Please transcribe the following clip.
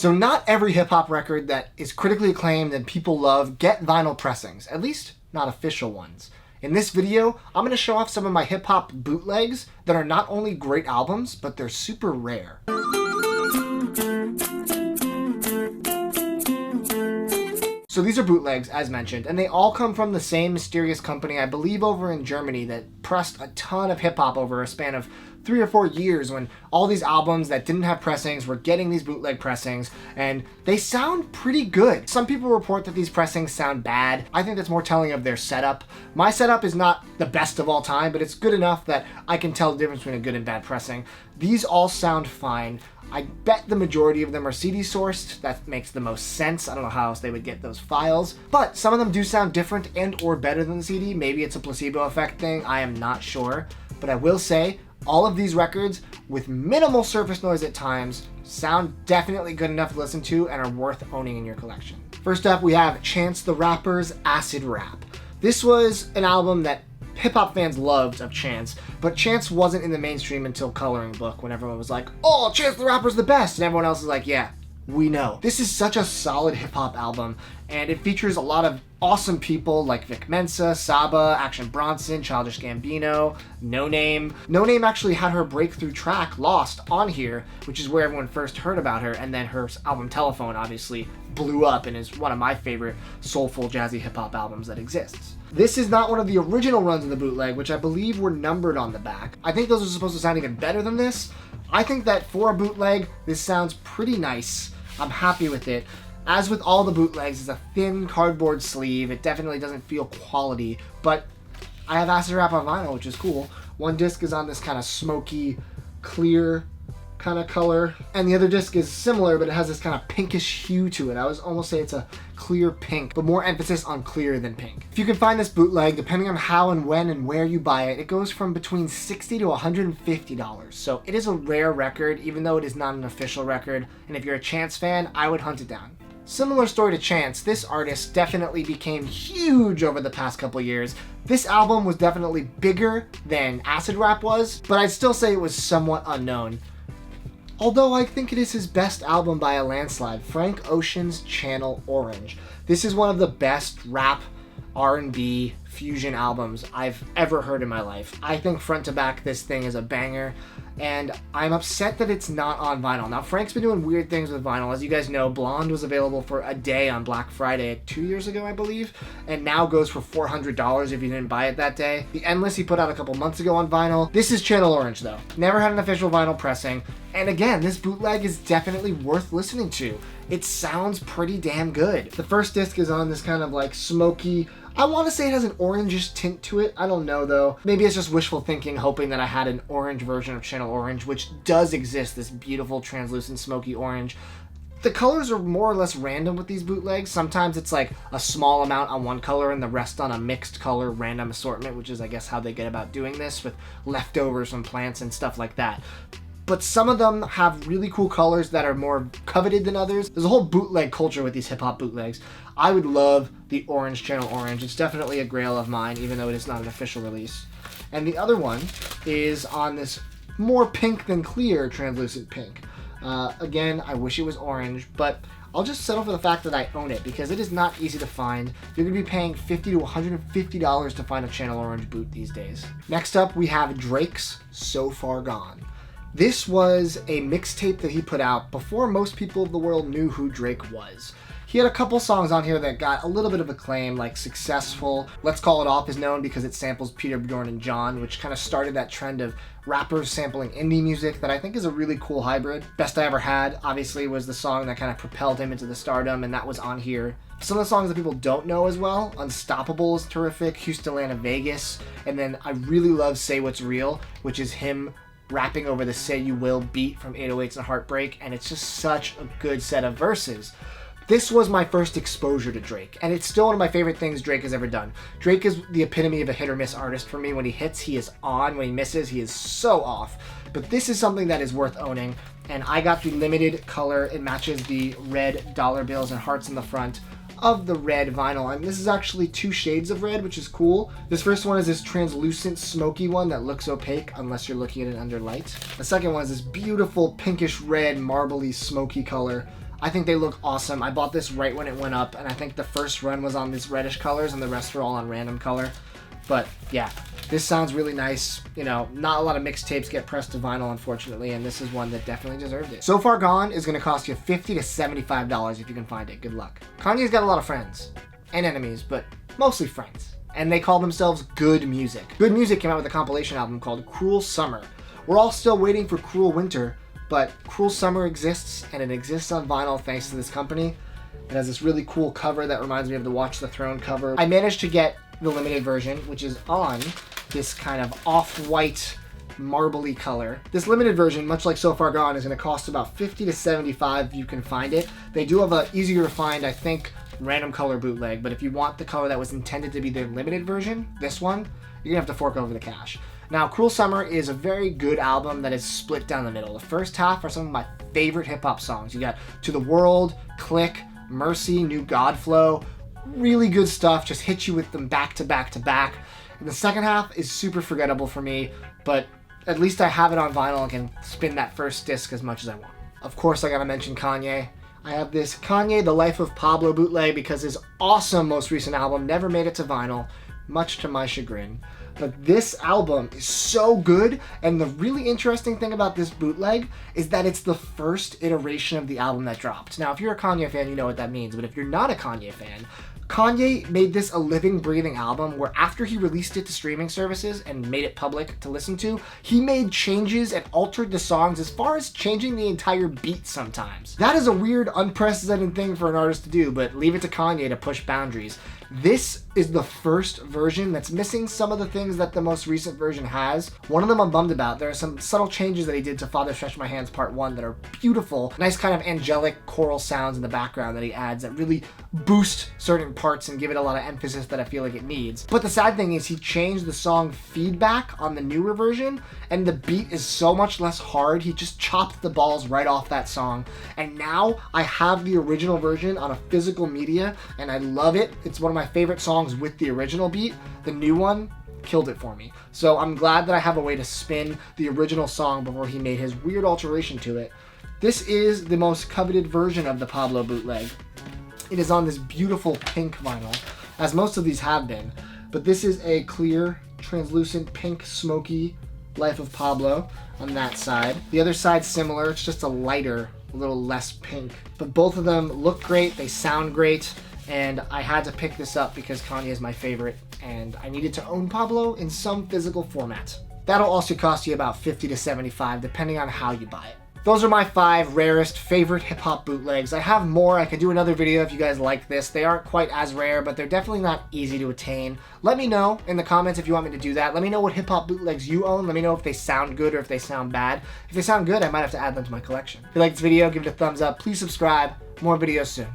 So not every hip-hop record that is critically acclaimed and people love get vinyl pressings, at least not official ones. In this video, I'm going to show off some of my hip-hop bootlegs that are not only great albums, but they're super rare. So these are bootlegs, as mentioned, and they all come from the same mysterious company, I believe over in Germany, that pressed a ton of hip-hop over a span of 3 or 4 years when all these albums that didn't have pressings were getting these bootleg pressings, and they sound pretty good. Some people report that these pressings sound bad. I think that's more telling of their setup. My setup is not the best of all time, but it's good enough that I can tell the difference between a good and bad pressing. These all sound fine. I bet the majority of them are CD sourced. That makes the most sense. I don't know how else they would get those files, but some of them do sound different and or better than the CD. Maybe it's a placebo effect thing. I am not sure, but I will say all of these records, with minimal surface noise at times, sound definitely good enough to listen to and are worth owning in your collection. First up, we have Chance the Rapper's Acid Rap. This was an album that hip-hop fans loved of Chance, but Chance wasn't in the mainstream until Coloring Book, when everyone was like, oh, Chance the Rapper's the best, and everyone else is like, yeah, we know. This is such a solid hip-hop album, and it features a lot of awesome people like Vic Mensa, Saba, Action Bronson, Childish Gambino, No Name. No Name actually had her breakthrough track, Lost, on here, which is where everyone first heard about her, and then her album Telephone obviously blew up and is one of my favorite soulful jazzy hip-hop albums that exists. This is not one of the original runs of the bootleg, which I believe were numbered on the back. I think those are supposed to sound even better than this. I think that for a bootleg, this sounds pretty nice. I'm happy with it. As with all the bootlegs, it's a thin cardboard sleeve. It definitely doesn't feel quality, but I have acid rap on vinyl, which is cool. One disc is on this kind of smoky, clear kind of color, and the other disc is similar, but it has this kind of pinkish hue to it. I would almost say it's a clear pink, but more emphasis on clear than pink. If you can find this bootleg, depending on how and when and where you buy it, it goes from between $60 to $150. So it is a rare record, even though it is not an official record, and if you're a Chance fan, I would hunt it down. Similar story to Chance, this artist definitely became huge over the past couple years. This album was definitely bigger than Acid Rap was, but I'd still say it was somewhat unknown. Although I think it is his best album by a landslide, Frank Ocean's Channel Orange. This is one of the best rap, R&B, fusion albums I've ever heard in my life. I think front to back this thing is a banger, and I'm upset that it's not on vinyl. Now, Frank's been doing weird things with vinyl. As you guys know, Blonde was available for a day on Black Friday 2 years ago, I believe, and now goes for $400 if you didn't buy it that day. The Endless he put out a couple months ago on vinyl. This is Channel Orange, though. Never had an official vinyl pressing, and again, this bootleg is definitely worth listening to. It sounds pretty damn good. The first disc is on this kind of like smoky, I want to say it has an orangish tint to it. I don't know though. Maybe it's just wishful thinking, hoping that I had an orange version of Channel Orange, which does exist, this beautiful translucent smoky orange. The colors are more or less random with these bootlegs. Sometimes it's like a small amount on one color and the rest on a mixed color random assortment, which is I guess how they get about doing this with leftovers from plants and stuff like that. But some of them have really cool colors that are more coveted than others. There's a whole bootleg culture with these hip-hop bootlegs. I would love the orange Channel Orange. It's definitely a grail of mine, even though it is not an official release. And the other one is on this more pink than clear translucent pink. Again, I wish it was orange, but I'll just settle for the fact that I own it because it is not easy to find. You're going to be paying $50 to $150 to find a Channel Orange boot these days. Next up, we have Drake's So Far Gone. This was a mixtape that he put out before most people of the world knew who Drake was. He had a couple songs on here that got a little bit of acclaim, like Successful. Let's Call It Off is known because it samples Peter, Bjorn, and John, which kind of started that trend of rappers sampling indie music that I think is a really cool hybrid. Best I Ever Had, obviously, was the song that kind of propelled him into the stardom, and that was on here. Some of the songs that people don't know as well, Unstoppable is terrific, Houston, Atlanta, Vegas, and then I really love Say What's Real, which is him rapping over the Say You Will beat from 808s and Heartbreak, and it's just such a good set of verses. This was my first exposure to Drake, and it's still one of my favorite things Drake has ever done. Drake is the epitome of a hit or miss artist for me. When he hits, he is on. When he misses, he is so off. But this is something that is worth owning, and I got the limited color. It matches the red dollar bills and hearts in the front of the red vinyl, and this is actually 2 shades of red, which is cool. This first one is this translucent smoky one that looks opaque unless you're looking at it under light. The second one is this beautiful pinkish red marbly smoky color. I think they look awesome. I bought this right when it went up, and I think the first run was on these reddish colors, and the rest are all on random color. But yeah, this sounds really nice. You know, not a lot of mixtapes get pressed to vinyl, unfortunately, and this is one that definitely deserved it. So Far Gone is going to cost you $50 to $75 if you can find it. Good luck. Kanye's got a lot of friends and enemies, but mostly friends. And they call themselves Good Music. Good Music came out with a compilation album called Cruel Summer. We're all still waiting for Cruel Winter, but Cruel Summer exists, and it exists on vinyl thanks to this company. It has this really cool cover that reminds me of the Watch the Throne cover. I managed to get the limited version, which is on this kind of off-white marbly color. This limited version, much like So Far Gone, is going to cost about $50 to $75 if you can find it. They do have a easier to find, I think, random color bootleg, but if you want the color that was intended to be their limited version, this one, you're going to have to fork over the cash. Now, Cruel Summer is a very good album that is split down the middle. The first half are some of my favorite hip-hop songs. You got To the World, Click, Mercy, New God Flow. Really good stuff, just hit you with them back to back to back. And the second half is super forgettable for me, but at least I have it on vinyl and can spin that first disc as much as I want. Of course, I gotta mention Kanye. I have this Kanye The Life of Pablo bootleg because his awesome most recent album never made it to vinyl, much to my chagrin. But this album is so good, and the really interesting thing about this bootleg is that it's the first iteration of the album that dropped. Now, if you're a Kanye fan, you know what that means, but if you're not a Kanye fan, Kanye made this a living, breathing album where after he released it to streaming services and made it public to listen to, he made changes and altered the songs as far as changing the entire beat sometimes. That is a weird, unprecedented thing for an artist to do, but leave it to Kanye to push boundaries. This is the first version that's missing some of the things that the most recent version has. One of them I'm bummed about. There are some subtle changes that he did to Father Stretch My Hands Part 1 that are beautiful. Nice kind of angelic choral sounds in the background that he adds that really boost certain parts and give it a lot of emphasis that I feel like it needs. But the sad thing is he changed the song Feedback on the newer version, and the beat is so much less hard. He just chopped the balls right off that song. And now I have the original version on a physical media, and I love it. It's one of my favorite songs with the original beat. The new one killed it for me. So I'm glad that I have a way to spin the original song before he made his weird alteration to it. This is the most coveted version of the Pablo bootleg. It is on this beautiful pink vinyl, as most of these have been, but this is a clear, translucent, pink, smoky Life of Pablo on that side. The other side's similar, it's just a lighter, a little less pink. But both of them look great, they sound great, and I had to pick this up because Kanye is my favorite, and I needed to own Pablo in some physical format. That'll also cost you about $50 to $75, depending on how you buy it. Those are my 5 rarest favorite hip-hop bootlegs. I have more. I could do another video if you guys like this. They aren't quite as rare, but they're definitely not easy to attain. Let me know in the comments if you want me to do that. Let me know what hip-hop bootlegs you own. Let me know if they sound good or if they sound bad. If they sound good, I might have to add them to my collection. If you like this video, give it a thumbs up. Please subscribe. More videos soon.